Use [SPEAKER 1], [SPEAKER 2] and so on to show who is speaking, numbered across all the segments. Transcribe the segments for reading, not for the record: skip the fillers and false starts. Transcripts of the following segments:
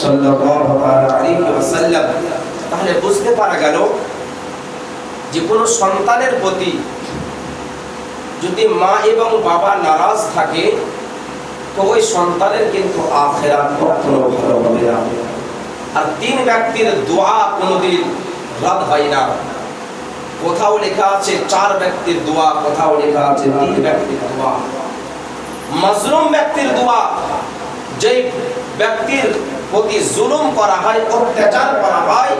[SPEAKER 1] সাল্লাল্লাহু আলাইহি ওয়াসাল্লাম। তাহলে বুঝতে পারা গেল যে কোনো সন্তানের প্রতি যদি মা এবং বাবা নারাজ থাকে তো ওই সন্তানের কিন্তু আখিরাত কখনো ভালো হবে না। আর তিন ব্যক্তির দোয়া কোনোদিন রদ হয় না। কোথাও লেখা আছে চার ব্যক্তির দোয়া, কোথাও লেখা আছে তিন ব্যক্তির দোয়া। মাজলুম ব্যক্তির দোয়া, যেই ব্যক্তির প্রতি জুলুম করা হয়, অত্যাচার করা হয়,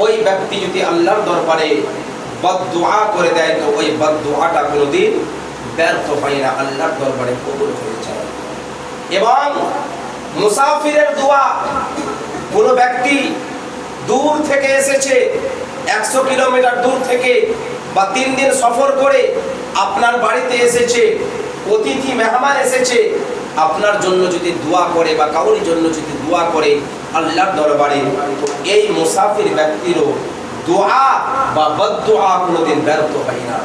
[SPEAKER 1] ওই ব্যক্তি যদি আল্লাহর দরবারে বদদুআ করে দেয় তো ওই বদদুআটা কোনোদিন ব্যর্থ হয় না, আল্লাহর দরবারে কবুল হয়ে যায়। এবং মুসাফিরের দোয়া, কোন ব্যক্তি দূর থেকে এসেছে, 100 কিলোমিটার দূর থেকে বা 3 দিন সফর করে আপনার বাড়িতে এসেছে, অতিথি মেহমান এসেছে, আপনার জন্য যদি দোয়া করে বা কারোর জন্য যদি দোয়া করে আল্লাহর দরবারে, তো এই মুসাফির ব্যক্তিরও দোয়া বা বদদুআ কোনোদিন ব্যর্থ হয় না।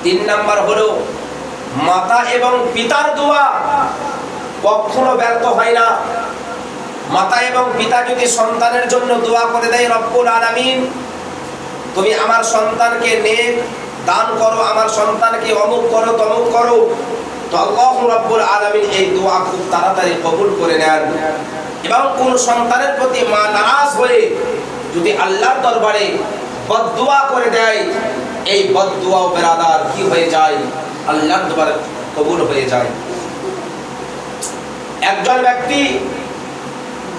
[SPEAKER 1] 3 নাম্বার হলো মাতা এবং পিতার দোয়া কখনো ব্যর্থ হয় না। মাতা এবং পিতা যদি সন্তানের জন্য দোয়া করে দেয়, রব্বুল আলামিন তুমি আমার সন্তানকে নেক দান করো, আমার সন্তানকে অমুক করো তমুক করো, তো আল্লাহ রব্বুল আলামিন এই দোয়া খুব তাড়াতাড়ি কবুল করে নেন। এবং কোন সন্তানের প্রতি মা নারাজ হয়ে যদি আল্লাহর দরবারে বদদুআ করে দেয়, এই বদদুআ বেরাদার কি হয়ে যায়, আল্লাহর দরবারে কবুল হয়ে যায়। একজন ব্যক্তি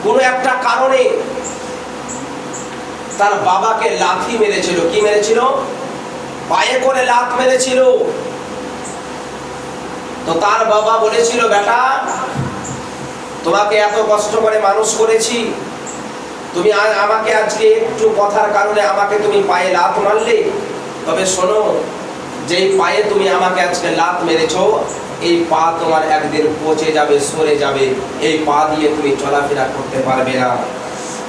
[SPEAKER 1] কোন একটা কারণে তার বাবাকে লাথি মেরেছিল, কি মেরেছিল? পায়ে করে লাথ মেরেছিল। তো তার বাবা বলেছিল, বেটা তোমাকে এত কষ্ট করে মানুষ করেছি, তুমি আমাকে আজকে একটু কথার কারণে আমাকে তুমি পায়ে লাথ মারলে, তবে শোনো, যেই পায়ে তুমি আমাকে আজকে লাথ মেরেছো, এই পা তোমার একদিন পচে যাবে, সরে যাবে, এই পা দিয়ে তুমি চলাফেরা করতে পারবে না।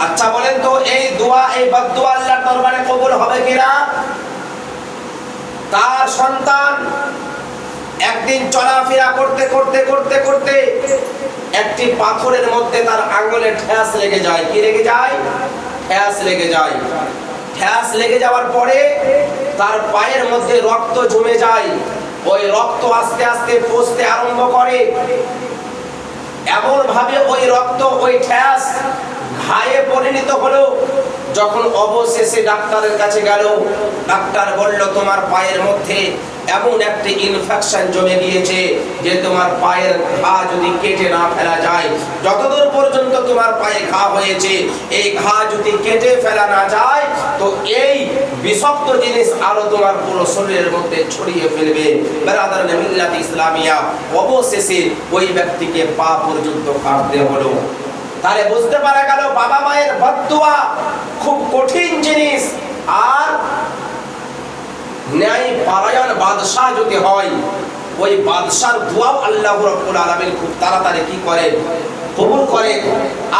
[SPEAKER 1] আচ্ছা বলেন তো এই দোয়া, এই বদদুআ আল্লাহর দরবারে কবুল হবে কিনা? তার সন্তান একদিন চলাফেরা করতে করতে করতে করতে একটি পাথরের মধ্যে তার আঙ্গুলে ঠ্যাস লেগে যায়। কি লেগে যায়? ঠ্যাস লেগে যায়। ঠ্যাস লেগে যাওয়ার পরে তার পায়ের মধ্যে রক্ত জমে যায়। ওই রক্ত আস্তে আস্তে পচতে আরম্ভ করে। এমন ভাবে ওই রক্ত, ওই ঠ্যাস ঘায়ে পরিণত হলো। যখন অবশেষে ডাক্তারের কাছে গেল, ডাক্তার বলল তোমার পায়ের মধ্যে এমন একটি ইনফেকশন জমে গিয়েছে যে তোমার পায়ের ঘা যদি কেটে না ফেলা যায়, যতদূর পর্যন্ত তোমার পায়ে ঘা হয়েছে, এই ঘা যদি কেটে ফেলা না যায় তো এই বিষাক্ত জিনিস আরো তোমার পুরো শরীরের মধ্যে ছড়িয়ে ফেলবে। বেরাদারান মিল্লাত ইসলামিয়া, অবশেষে ওই ব্যক্তিকে পা পর্যন্ত কাটতে হলো। তাহলে বুঝতে পারা গেল বাবা মায়ের বদদুআ খুব কঠিন জিনিস। আর ন্যায় পরায়ণ বাদশাহ যদি হয়, ওই বাদশার দোয়াও আল্লাহ রাব্বুল আলামিন খুব তাড়াতাড়ি কি করেন? কবুল করেন।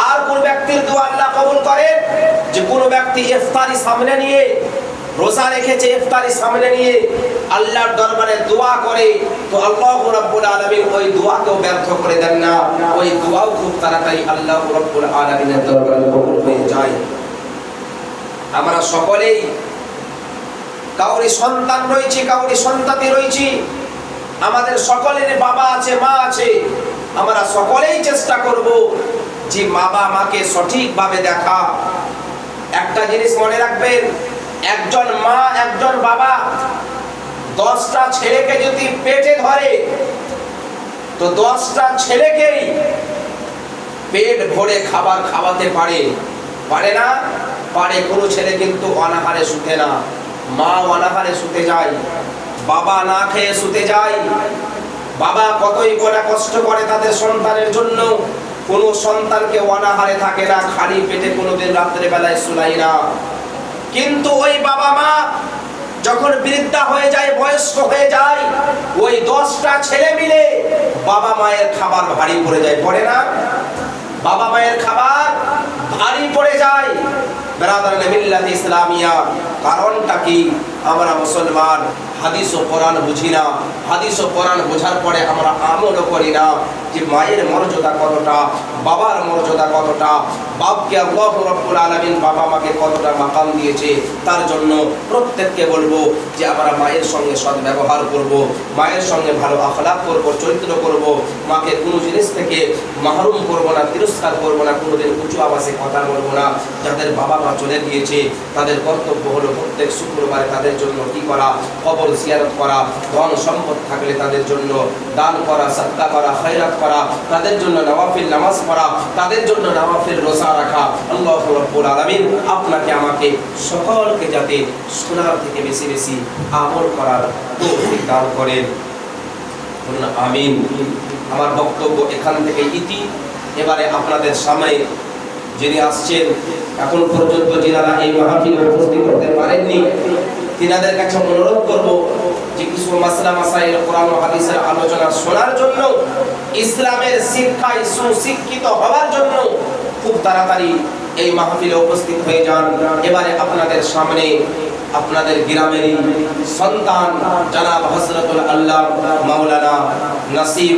[SPEAKER 1] আর কোন ব্যক্তির দোয়া আল্লাহ কবুল করেন? যে কোন ব্যক্তি ইফতারি সামনে নিয়ে, রোজা রেখেছে, ইফতারি সামনে নিয়ে আল্লাহর দরবারে দোয়া করে, তো আল্লাহ রাব্বুল আলামিন ওই দোয়াকেও ব্যর্থ করে দেন না, ওই দোয়াও খুব তাড়াতাড়ি আল্লাহ রাব্বুল আলামিনের দরবারে কবুল হয়ে যায়। আমরা সকলেই কাউরি সন্তান রয়েছে, কাউরি সন্ততি রয়েছে, আমাদের সকলের বাবা আছে, মা আছে। আমরা সকলেই চেষ্টা করব যে বাবা মাকে সঠিকভাবে দেখা। একটা জিনিস মনে রাখবেন, একজন মা, একজন বাবা 10টা ছেলেকে যদি পেটে ধরে, তো 10টা ছেলেকেই পেট ভরে খাবার খাওয়াতে পারে, পারে না? পারে। কোনো ছেলে কিন্তু অনাহারে শুতে না। মা অনাহারে শুতে যায়, বাবা না খেয়ে শুতে যায়। বাবা কতই বড় কষ্ট করে তাদের সন্তানের জন্য, কোনো সন্তানকে অনাহারে থাকে না, খালি পেটে কোনোদিন রাত্রে বেলায় শুনাই না। কিন্তু ওই বাবা মা যখন বৃদ্ধা হয়ে যায়, বয়স্ক হয়ে যায়, ওই 10টা ছেলে মিলে বাবা মায়ের খাবার ভারী পড়ে যায়, পড়ে না? বাবা মায়ের খাবার ভারী পড়ে যায়। বেরাদারান মিল্লাত ইসলামিয়া, কারণটা কি? আমরা মুসলমান হাদিস ও কোরআন বুঝি না, হাদিস ও কোরআন বোঝার পরে আমরা আমলও করি না যে মায়ের মর্যাদা কতটা, বাবার মর্যাদা কতটা, বাপকে আল্লাহ রাব্বুল আলামিন বাবা মাকে কতটা মাকাম দিয়েছে। তার জন্য প্রত্যেককে বলবো যে আমরা মায়ের সঙ্গে সৎ ব্যবহার করব, মায়ের সঙ্গে ভালো আখলাক করব, চরিত্র করব, মাকে কোনো জিনিস থেকে মাহরুম করব না, তিরস্কার করব না, কোনোদিন উঁচু আওয়াজে কথা বলবো না। যাদের বাবা মা চলে গিয়েছে তাদের কর্তব্য হলো প্রত্যেক শুক্রবারে তাদের জন্য কি করা, কবর জিয়ারত করা, ধন সম্পদ থাকলে তাদের জন্য দান করা, সাদকা করা, খয়রাত করা, তাদের জন্য নওয়াফিল নামাজ পড়া, তাদের জন্য নওয়াফিল রোজা রাখা। আল্লাহু রাব্বুল আলামিন আপনাকে আমাকে সকলকে যাতে শোনার থেকে বেশি বেশি আমল করার তৌফিক দান করেন, বলুন আমিন। আমার বক্তব্য এখান থেকে ইতি। এবারে আপনাদের সামনে যিনি আসছেন, এখন পর্যন্ত যিনারা এই মাহফিলে উপস্থিত হতে পারেননি, তিনাদের কাছে অনুরোধ করব যে কিছু মাসলা মাসাইল কোরআন ও হাদিসের আলোচনা শোনার জন্য, ইসলামের শিক্ষায় সুশিক্ষিত হওয়ার জন্য খুব তাড়াতাড়ি এই মাহফিলে উপস্থিত হয়ে যান। এবারে আপনাদের সামনে আপনাদের গ্রামেরই সন্তান জনাব হযরতুল আল্লাহ মাওলানা নাসিম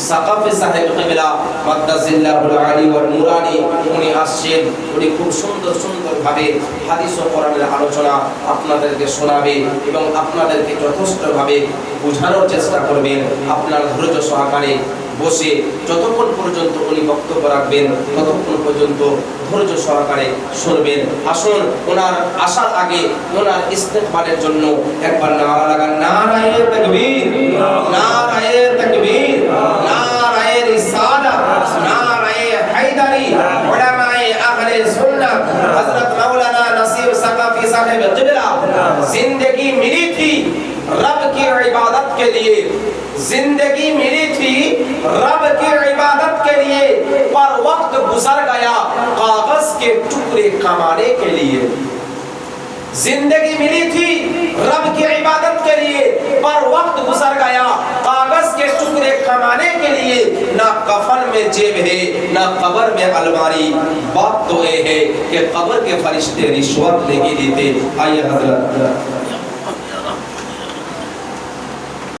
[SPEAKER 1] সাকাফি সাহেব কিবলা মাদ্দাজিল্লাহুল আলী ওয়াল নুরানি, উনি আসছেন। উনি খুব সুন্দর ভাবে হাদিস ও কোরআনের আলোচনা আপনাদেরকে শোনাবে এবং আপনাদেরকে যথেষ্টভাবে বোঝানোর চেষ্টা করবেন। আপনার ধৈর্য সহকারে বসে যতক্ষণ পর্যন্ত উনি বক্তব্য রাখবেন ততক্ষণ পর্যন্ত ধৈর্য সহকারে শুনবেন। আসুন ওনার আসার আগে ওনার ইস্তেকবালের জন্য একবার নারা লাগান, নারায়ে তাকবীর, নারায়ে তাকবীর, নারায়ে রিসালাত, নারায়ে হায়দারি। উলামায়ে আহলে সুন্নাত হযরত মাওলানা নাসিম সাকাফি साहब किबला जिंदगी मिली थी रब की इबादत के लिए, जिंदगी मिली थी रब की इबादत के लिए, पर वक्त गुजर गया कागज के टुकड़े कमाने के लिए। जिंदगी मिली थी रब की इबादत के लिए, पर वक्त गुजर गया कागज के टुकड़े कमाने के लिए। ना कफन में जेब है ना कब्र में अलमारी, बात तो ये है कि कब्र के फरिश्ते रिश्वत नहीं देते। आइए हजरत